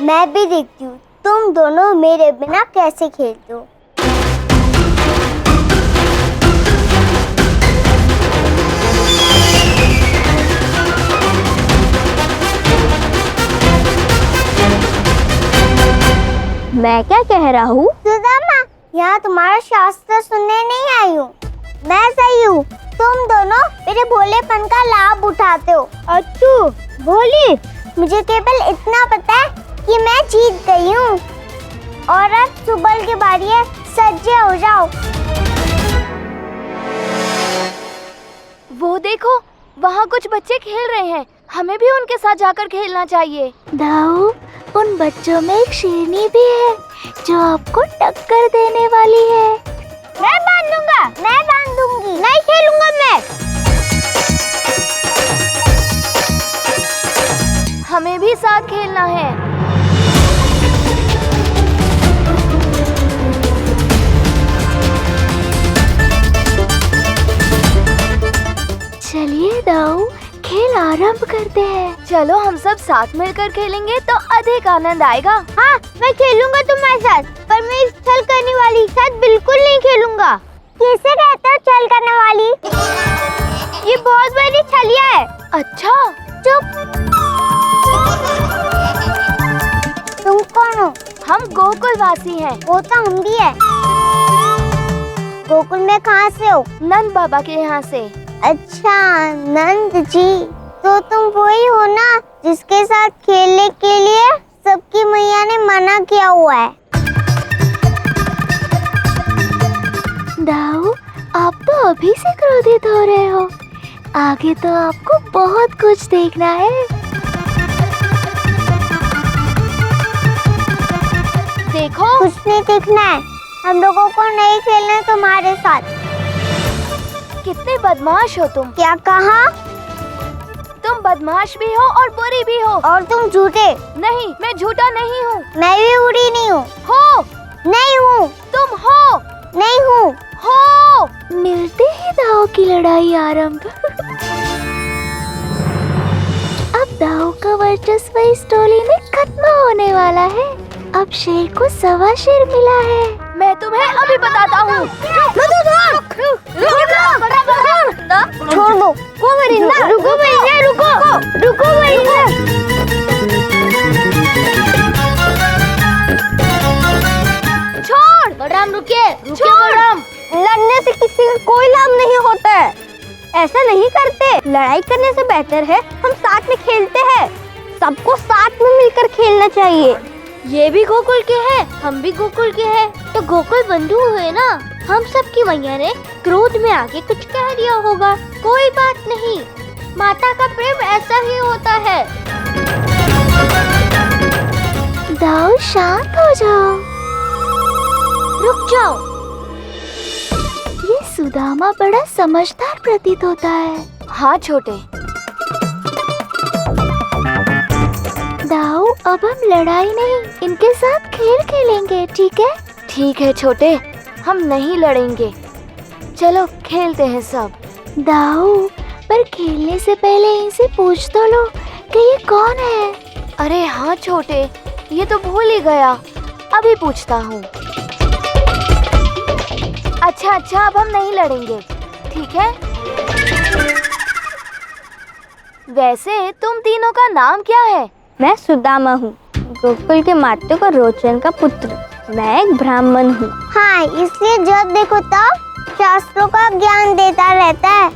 मैं भी देखती हूँ तुम दोनों मेरे बिना कैसे खेलते हो। मैं क्या कह रहा हूँ? सुदामा, यहाँ तुम्हारा शास्त्र सुनने नहीं आई हूँ। मैं सही हूँ, तुम दोनों मेरे भोलेपन का लाभ उठाते हो। और तू भोली? मुझे केवल इतना पता है कि मैं जीत गई हूँ और अब सुबल की बारी है, सज्जे हो जाओ। वो देखो, वहाँ कुछ बच्चे खेल रहे हैं, हमें भी उनके साथ जाकर खेलना चाहिए। दाऊ, उन बच्चों में एक शेरनी भी है जो आपको टक्कर देने वाली है। मैं बांधूंगा, मैं बांधूंगी। नहीं खेलूंगा मैं। हमें भी साथ खेलना है। चलिए दाऊ, खेल आरंभ करते हैं। चलो हम सब साथ मिलकर खेलेंगे तो अधिक आनंद आएगा। हाँ, मैं खेलूंगा तुम्हारे साथ, पर मैं इस छल करने वाली के साथ बिल्कुल नहीं खेलूंगा। किसे कहते हो छल करने वाली? ये बहुत बड़ी छलिया है। अच्छा, चुप। तुम कौन हो? हम गोकुलवासी हैं। वो तो हम भी है। गोकुल में कहाँ से हो? नंद बाबा के यहाँ से। अच्छा, नंद जी, तो तुम वही हो ना जिसके साथ खेलने के लिए सबकी मैया ने मना किया हुआ है। दाऊ, आप तो अभी से क्रोधित हो रहे हो। आगे तो आपको बहुत कुछ देखना है। देखो, कुछ नहीं देखना है, हम लोगों को नहीं खेलना है तुम्हारे साथ। कितने बदमाश हो तुम। क्या कहा? तुम बदमाश भी हो और बुरी भी हो। और तुम झूठे। नहीं, मैं झूठा नहीं हूँ। मैं भी बुरी नहीं हूँ। हो। नहीं हूँ। तुम हो। नहीं हूँ। हो। मिलते ही दाऊ की लड़ाई आरंभ। अब दाऊ का वर्चस्व इस टोली में खत्म होने वाला है। अब शेर को सवा शेर मिला है। मैं तुम्हें अभी बताता हूँ। छोड़ दो। रुको मरिंदा, रुको मरिंदा। छोड़। बलराम, रुकिए बलराम। लड़ने से किसी का कोई लाभ नहीं होता है। ऐसा नहीं करते। लड़ाई करने से बेहतर है हम साथ में खेलते हैं। सबको साथ में मिलकर खेलना चाहिए। ये भी गोकुल के हैं, हम भी गोकुल के हैं, तो गोकुल बंधु हुए ना। हम सबकी मैया ने क्रोध में आके कुछ कह दिया होगा। कोई बात नहीं, माता का प्रेम ऐसा ही होता है। दाऊ, शांत हो जाओ। रुक जाओ। ये सुदामा बड़ा समझदार प्रतीत होता है। हाँ छोटे। दाऊ, अब हम लड़ाई नहीं, इनके साथ खेल खेलेंगे, ठीक है? ठीक है छोटे, हम नहीं लड़ेंगे। चलो खेलते हैं सब। दाऊ, पर खेलने से पहले इनसे पूछ तो लो कि ये कौन है। अरे हाँ छोटे, ये तो भूल ही गया, अभी पूछता हूँ। अच्छा, अब हम नहीं लड़ेंगे, ठीक है? वैसे तुम तीनों का नाम क्या है? मैं सुदामा हूँ, गोकुल के मातु का रोचन का पुत्र। मैं एक ब्राह्मण हूँ। हाँ, इसलिए जब देखो तब शास्त्रों का ज्ञान देता रहता है।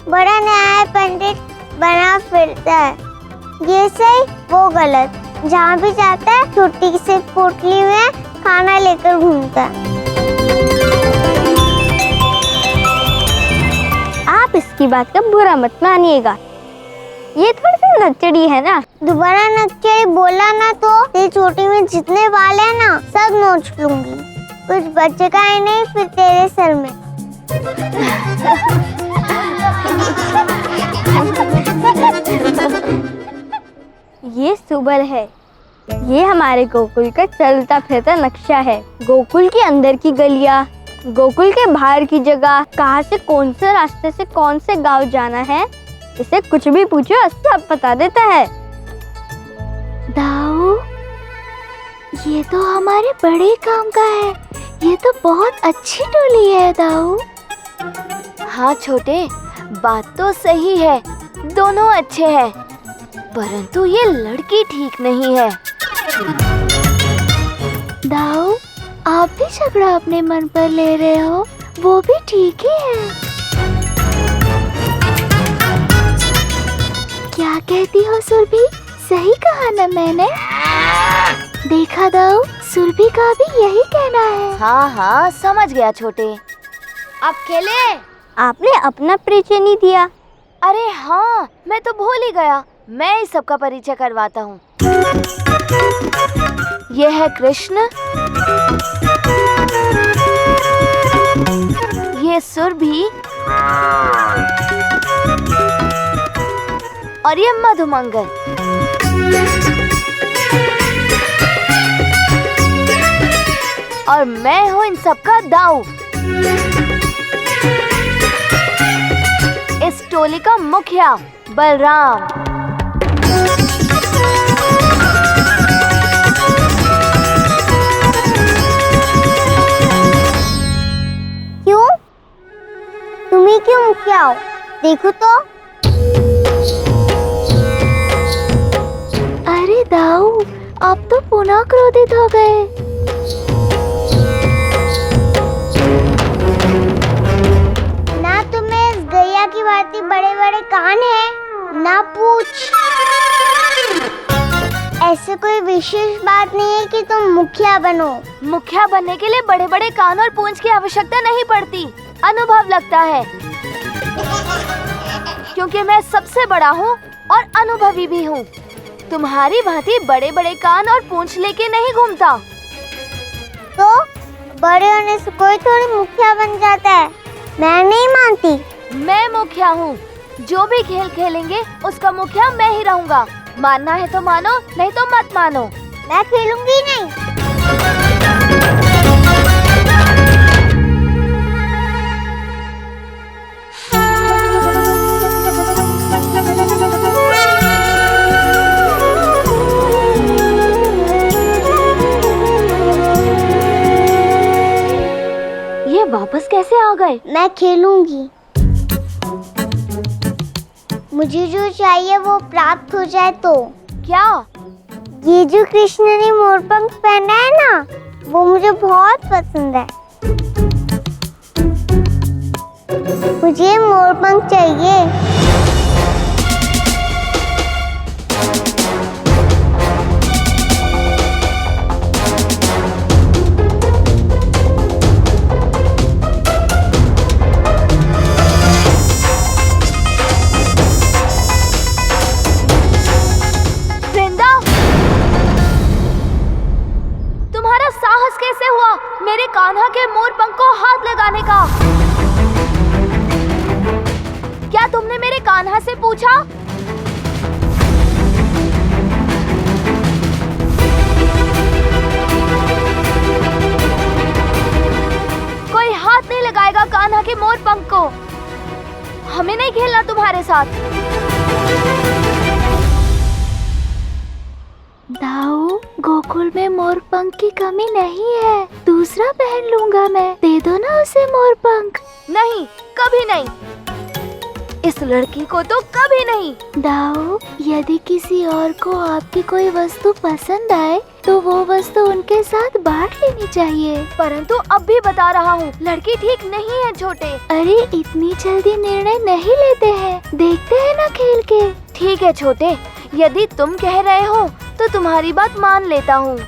बड़ा न्याय पंडित बना फिरता है। ये सही, वो गलत। जहाँ भी जाता है छोटी सी पोटली में खाना लेकर घूमता है। आप इसकी बात का बुरा मत मानिएगा, ये थोड़ी सी नचड़ी है ना। दोबारा नचड़ी बोला ना तो तेरी चोटी में जितने बाल है ना सब नोच लूंगी। कुछ बचेगा ही नहीं फिर तेरे सर में। ये सुबल है, ये हमारे गोकुल का चलता फिरता नक्शा है। गोकुल के अंदर की गलियां, गोकुल के बाहर की जगह, कहाँ से कौन से रास्ते से कौन से गांव जाना है, इसे कुछ भी पूछो सब बता देता है। दाऊ, ये तो हमारे बड़े काम का है। ये तो बहुत अच्छी टोली है दाऊ। हाँ छोटे, बात तो सही है, दोनों अच्छे हैं, परंतु ये लड़की ठीक नहीं है। दाऊ, आप भी झगड़ा अपने मन पर ले रहे हो, वो भी ठीक ही है। क्या कहती हो सुरभि? सही कहा ना मैंने? देखा दाऊ, सुरभि का भी यही कहना है। हाँ हाँ, समझ गया छोटे। आप खेले? आपने अपना परिचय नहीं दिया। अरे हाँ, मैं तो भूल ही गया। मैं इस सबका परिचय करवाता हूँ। ये है कृष्ण, ये सुरभि और ये मधुमंगल। और मैं हूँ इन सबका दाऊ, इस टोली का मुखिया बलराम। क्यों? तुम्ही क्यों मुखिया हो? देखो तो। अरे दाऊ, आप तो पुनः क्रोधित हो गए। ना तुम्हें इस गैया की भांति बड़े बड़े कान हैं, ना पूछ। ऐसे कोई विशेष बात नहीं है कि तुम मुखिया बनो। मुखिया बनने के लिए बड़े बड़े कान और पूंछ की आवश्यकता नहीं पड़ती, अनुभव लगता है। क्योंकि मैं सबसे बड़ा हूँ और अनुभवी भी हूँ। तुम्हारी भांति बड़े बड़े कान और पूंछ लेके नहीं घूमता। तो बड़े होने से कोई थोड़ी मुखिया बन जाता है। मैं नहीं मानती। मैं मुखिया हूँ। जो भी खेल खेलेंगे उसका मुखिया मैं ही रहूँगा। मानना है तो मानो, नहीं तो मत मानो। मैं खेलूंगी नहीं। ये वापस कैसे आ गए? मैं खेलूंगी। मुझे जो चाहिए वो प्राप्त हो जाए तो। क्या? ये जो कृष्ण ने मोरपंख पहना है ना, वो मुझे बहुत पसंद है। मुझे मोरपंख चाहिए। कैसे हुआ मेरे कान्हा के मोरपंख को हाथ लगाने का? क्या तुमने मेरे कान्हा से पूछा? कोई हाथ नहीं लगाएगा कान्हा के मोरपंख को। हमें नहीं खेलना तुम्हारे साथ। दाऊ, गोकुल में मोरपंख की कमी नहीं है। दूसरा पहन लूंगा मैं। दे दो ना उसे मोरपंख। नहीं, कभी नहीं। इस लड़की को तो कभी नहीं। दाऊ, यदि किसी और को आपकी कोई वस्तु पसंद आए तो वो वस्तु उनके साथ बांट लेनी चाहिए। परंतु अब भी बता रहा हूँ, लड़की ठीक नहीं है छोटे। अरे इतनी जल्दी निर्णय नहीं लेते हैं, देखते हैं ना खेल के। ठीक है छोटे, यदि तुम कह रहे हो तो तुम्हारी बात मान लेता हूँ।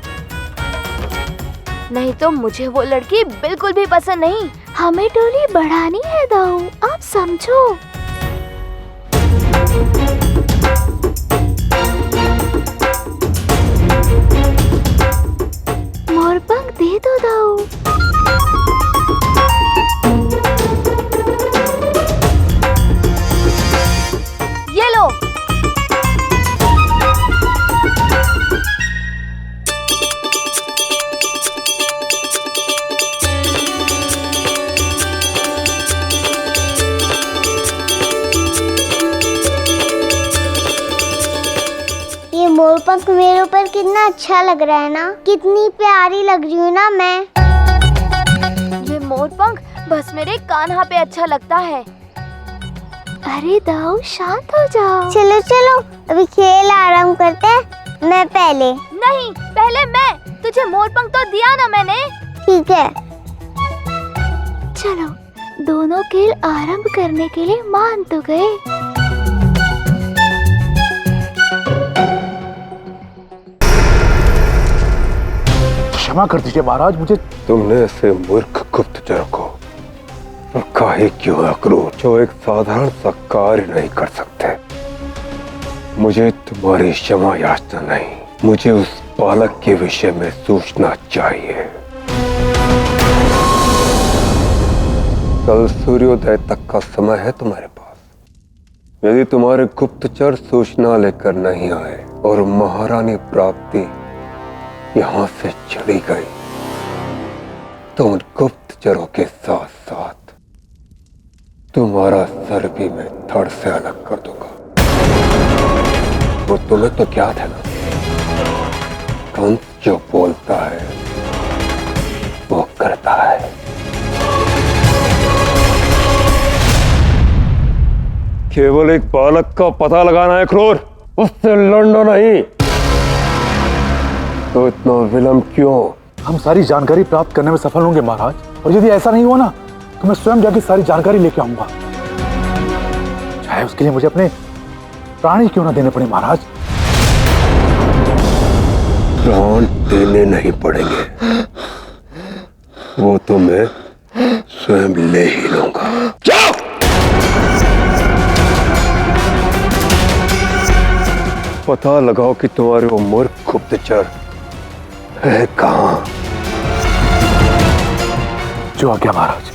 नहीं तो मुझे वो लड़की बिल्कुल भी पसंद नहीं। हमें टोली बढ़ानी है दाऊ, आप समझो। मोरपंख दे दो दाऊ। ये लो। दोस्त मेरे ऊपर कितना अच्छा लग रहा है ना, कितनी प्यारी लग रही हूँ ना मैं। ये मोर पंख बस मेरे कान्हा पे अच्छा लगता है। अरे दाऊ शांत हो जाओ। चलो चलो अभी खेल आरंभ करते हैं, मैं पहले। नहीं, पहले मैं। तुझे मोर पंख तो दिया ना मैंने। ठीक है। चलो दोनों खेल आरंभ करने के लिए मान तो गए। क्षमा कर दीजिए महाराज, मुझे तुमने ऐसे मूर्ख गुप्तचर को रखा ही क्यों अक्रूर, जो एक साधारण सा कार्य नहीं कर सकते। मुझे तुम्हारी क्षमा याचना नहीं, मुझे उस बालक के विषय में सोचना चाहिए। कल सूर्योदय तक का समय है तुम्हारे पास। यदि तुम्हारे गुप्तचर सूचना लेकर नहीं आए और महारानी प्राप्ति यहाँ से चली गई तो उन गुप्तचरों के साथ साथ तुम्हारा सर भी मैं धड़ से अलग कर दूंगा। वो तुम्हें तो ज्ञात है ना, कंस जो बोलता है वो करता है। केवल एक बालक का पता लगाना है क्रूर, उससे लड़ना नहीं। तो इतना विलंब क्यों? हम सारी जानकारी प्राप्त करने में सफल होंगे महाराज, और यदि ऐसा नहीं हुआ ना तो मैं स्वयं जाके सारी जानकारी लेके आऊंगा, चाहे उसके लिए मुझे अपने प्राण ही क्यों ना देने पड़े महाराज। प्राण देने नहीं पड़ेंगे, वो तो मैं स्वयं ले ही लूंगा। जाओ! पता लगाओ कि तुम्हारे वो मूर्ख गुप्तचर है कहाँ। जो आज्ञा महाराज।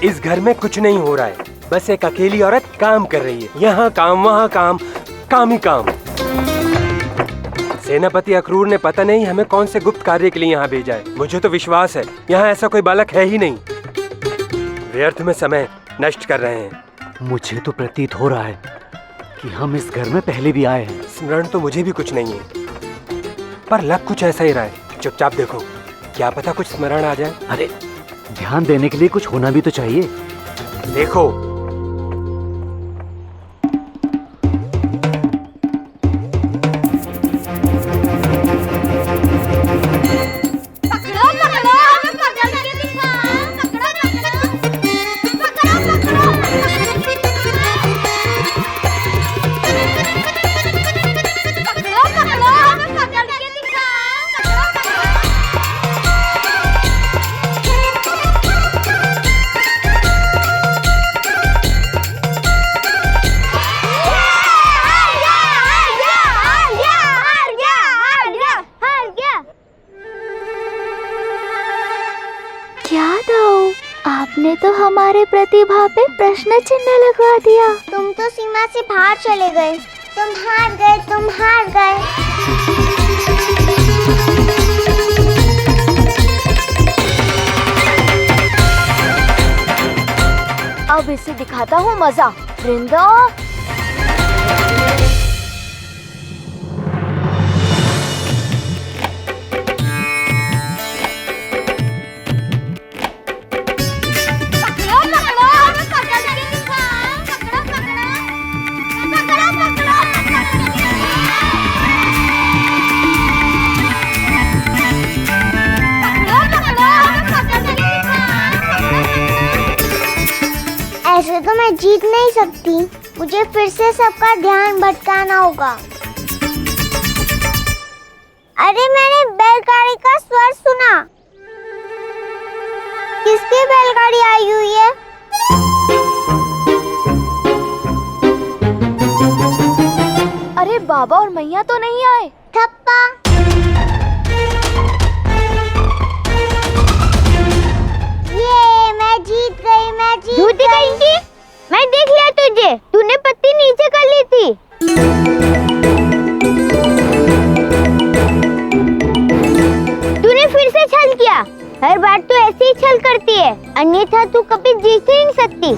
इस घर में कुछ नहीं हो रहा है, बस एक अकेली औरत काम कर रही है, यहाँ काम वहाँ काम, काम ही काम। सेनापति अक्रूर ने पता नहीं हमें कौन से गुप्त कार्य के लिए यहाँ भेजा है। मुझे तो विश्वास है यहाँ ऐसा कोई बालक है ही नहीं। व्यर्थ में समय नष्ट कर रहे हैं। मुझे तो प्रतीत हो रहा है कि हम इस घर में पहले भी आए हैं। स्मरण तो मुझे भी कुछ नहीं है, पर लग कुछ ऐसा ही रहा है। चुपचाप देखो, क्या पता कुछ स्मरण आ जाए। अरे ध्यान देने के लिए कुछ होना भी तो चाहिए। देखो, आपने तो हमारे प्रतिभा पे प्रश्न चिन्ह लगवा दिया। तुम तो सीमा से बाहर चले गए, तुम हार गए, तुम हार गए। अब इसे दिखाता हूँ मजा। वृंदा, ऐसे तो मैं जीत नहीं सकती, मुझे फिर से सबका ध्यान भटकाना होगा। अरे मैंने बैलगाड़ी का स्वर सुना। किसकी बैलगाड़ी आई हुई है? अरे बाबा और मैया तो नहीं आए। ठप्पा। ये मैं जीत गई, मैं जीत झूठी कहेंगी? मैं देख लिया तुझे, तूने पत्ती नीचे कर ली थी। तूने फिर से छल किया, हर बार तो ऐसे अन्यथा तू कभी जीत ही नहीं सकती।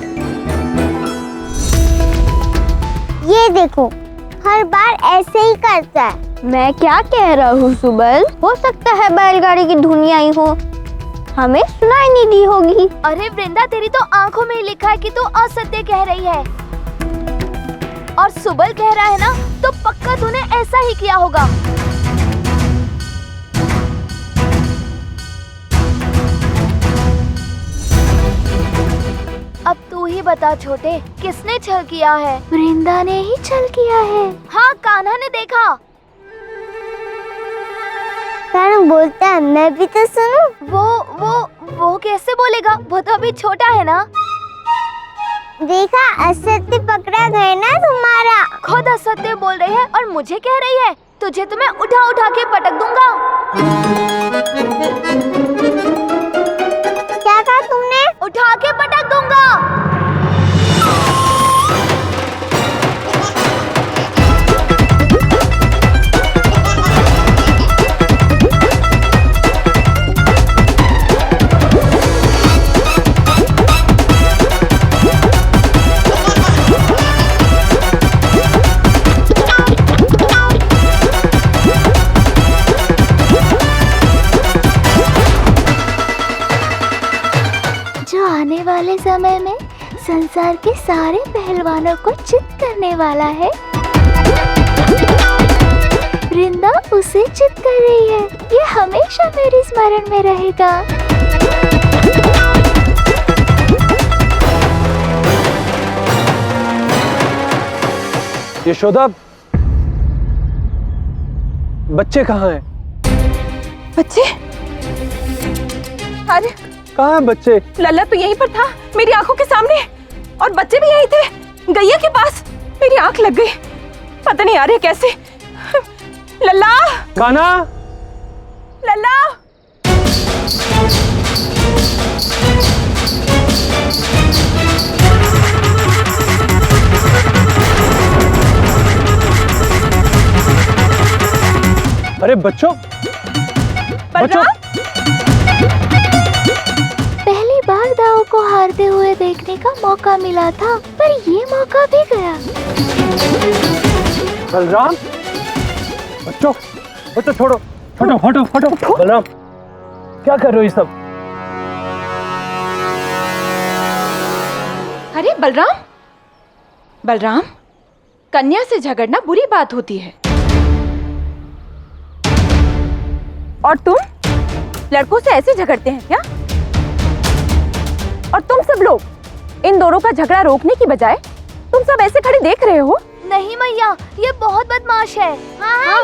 ये देखो, हर बार ऐसे ही करता है। मैं क्या कह रहा हूँ सुबल? हो सकता है बैलगाड़ी की धुन आई हो, हमें सुनाई नहीं दी होगी। अरे वृंदा, तेरी तो आंखों में ही लिखा है कि तू असत्य कह रही है। और सुबल कह रहा है ना, तो पक्का तूने ऐसा ही किया होगा। अब तू ही बता छोटे, किसने छल किया है? वृंदा ने ही छल किया है। हाँ, कान्हा ने देखा। कारण बोलता है, मैं भी तो सुनूं। वो कैसे बोलेगा? वो तो अभी छोटा है ना। देखा, असत्य पकड़ा गया ना तुम्हारा। खुद असत्य बोल रही है और मुझे कह रही है। तुझे तो मैं उठा उठा के पटक दूंगा। क्या कहा तुमने? उठा के पटक दूंगा। जो आने वाले समय में संसार के सारे पहलवानों को चित करने वाला है, वृंदा उसे चित कर रही है। ये हमेशा मेरे स्मरण में रहेगा। यशोदा, बच्चे कहाँ हैं? बच्चे? अरे कहाँ हैं बच्चे? लल्ला तो यहीं पर था, मेरी आंखों के सामने, और बच्चे भी यहीं थे, गैया के पास। मेरी आंख लग गई, पता नहीं आ रही कैसे। लल्ला, कान्हा, लल्ला। अरे बच्चों, बलराम, पहली बार दाऊ को हारते हुए देखने का मौका मिला था, पर ये मौका भी गया। बलराम, बच्चों, बच्चों छोड़ो, हटो हटो हटो। बलराम, क्या कर रहे हो ये सब? अरे बलराम, बलराम, कन्या से झगड़ना बुरी बात होती है, और तुम लड़कों से ऐसे झगड़ते हैं क्या? और तुम सब लोग इन दोनों का झगड़ा रोकने की बजाय तुम सब ऐसे खड़े देख रहे हो। नहीं मैया, ये बहुत बदमाश है। हाँ,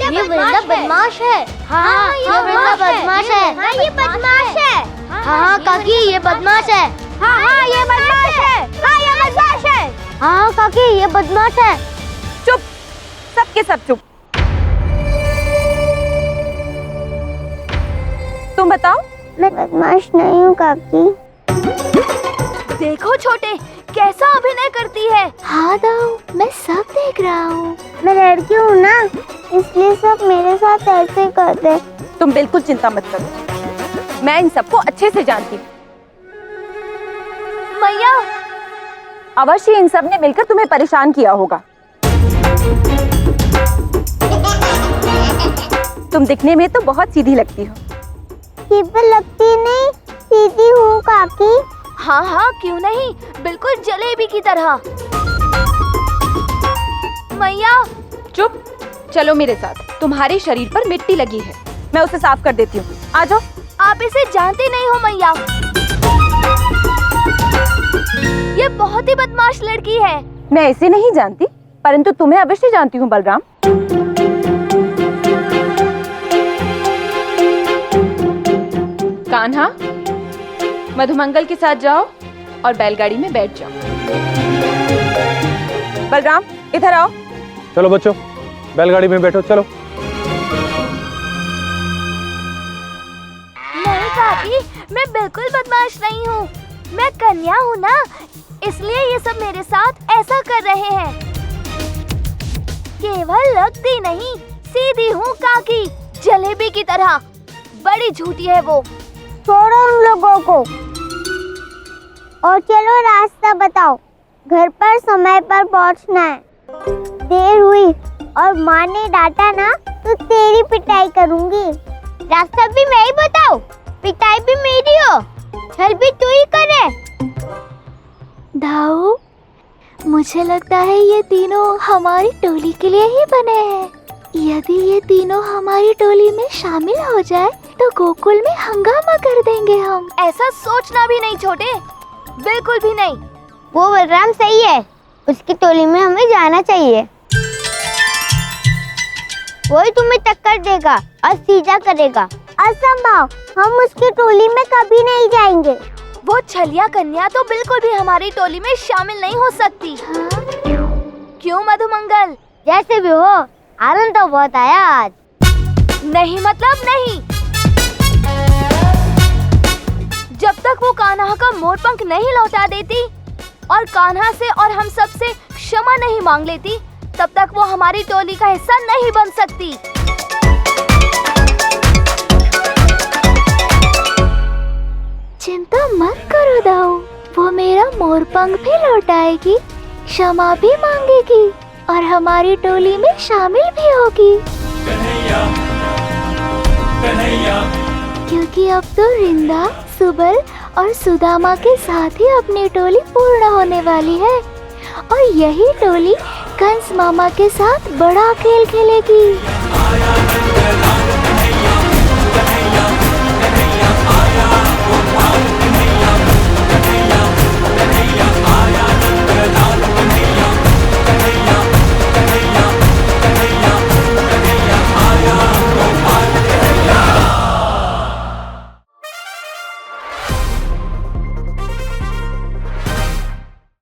ये वृंदा बदमाश है। हाँ, ये वृंदा बदमाश है। हाँ, ये बदमाश है। हाँ, काकी, ये बदमाश है। हाँ, ये बदमाश है। हाँ, ये बदमाश है। हाँ, काकी, ये बदमाश है। चुप, सबके सब चुप। तुम बताओ। मैं बदमाश नहीं हूँ काकी। देखो छोटे, कैसा अभिनय करती है। हाँ दाऊ, मैं सब देख रहा हूँ। मैं लड़की हूँ ना, इसलिए सब मेरे साथ ऐसे करते हैं। तुम बिल्कुल चिंता मत करो, मैं इन सबको अच्छे से जानती हूँ। मैया, अवश्य इन सब ने मिलकर तुम्हें परेशान किया होगा। तुम दिखने में तो बहुत सीधी लगती हो। पर लगती नहीं, सीधी हूँ काकी। हाँ हाँ, क्यों नहीं, बिल्कुल जलेबी की तरह। मैया, चुप, चलो मेरे साथ। तुम्हारे शरीर पर मिट्टी लगी है, मैं उसे साफ कर देती हूँ। आ जाओ। आप इसे जानती नहीं हो मैया, ये बहुत ही बदमाश लड़की है। मैं इसे नहीं जानती, परंतु तुम्हें अवश्य जानती हूँ बलराम। कान्हा, मधुमंगल के साथ जाओ और बैलगाड़ी में बैठ जाओ। बलराम, इधर आओ। चलो बच्चों, बैलगाड़ी में बैठो, चलो। नहीं काकी, मैं बिल्कुल बदमाश नहीं हूँ। मैं कन्या हूँ ना, इसलिए ये सब मेरे साथ ऐसा कर रहे हैं। केवल लगती नहीं, सीधी हूँ काकी, जलेबी की तरह। बड़ी झूठी है वो। छोड़ो उन लोगों को। और चलो रास्ता बताओ, घर पर समय पर पहुंचना है। देर हुई और माँ ने डांटा ना तो तेरी पिटाई करूंगी। रास्ता भी मैं ही बताऊं, पिटाई भी मेरी हो, छल भी तू ही करे। दाऊ, मुझे लगता है ये तीनों हमारी टोली के लिए ही बने हैं। यदि ये तीनों हमारी टोली में शामिल हो जाए तो गोकुल में हंगामा कर देंगे हम। ऐसा सोचना भी नहीं छोटे, बिल्कुल भी नहीं। वो बलराम सही है, उसकी टोली में हमें जाना चाहिए। वही तुम्हें टक्कर देगा और सीधा करेगा। असंभव, हम उसकी टोली में कभी नहीं जाएंगे। वो छलिया कन्या तो बिल्कुल भी हमारी टोली में शामिल नहीं हो सकती। हाँ? क्यों मधुमंगल? जैसे भी हो, आनंद तो बहुत आया आज। नहीं मतलब नहीं। जब तक वो कान्हा का मोरपंख नहीं लौटा देती और कान्हा से और हम सब से क्षमा नहीं मांग लेती, तब तक वो हमारी टोली का हिस्सा नहीं बन सकती। चिंता मत करो दाऊ, वो मेरा मोरपंख भी लौटाएगी, क्षमा भी मांगेगी और हमारी टोली में शामिल भी होगी। क्योंकि अब तो रिंदा, सुबल और सुदामा के साथ ही अपनी टोली पूर्ण होने वाली है और यही टोली कंस मामा के साथ बड़ा खेल खेलेगी।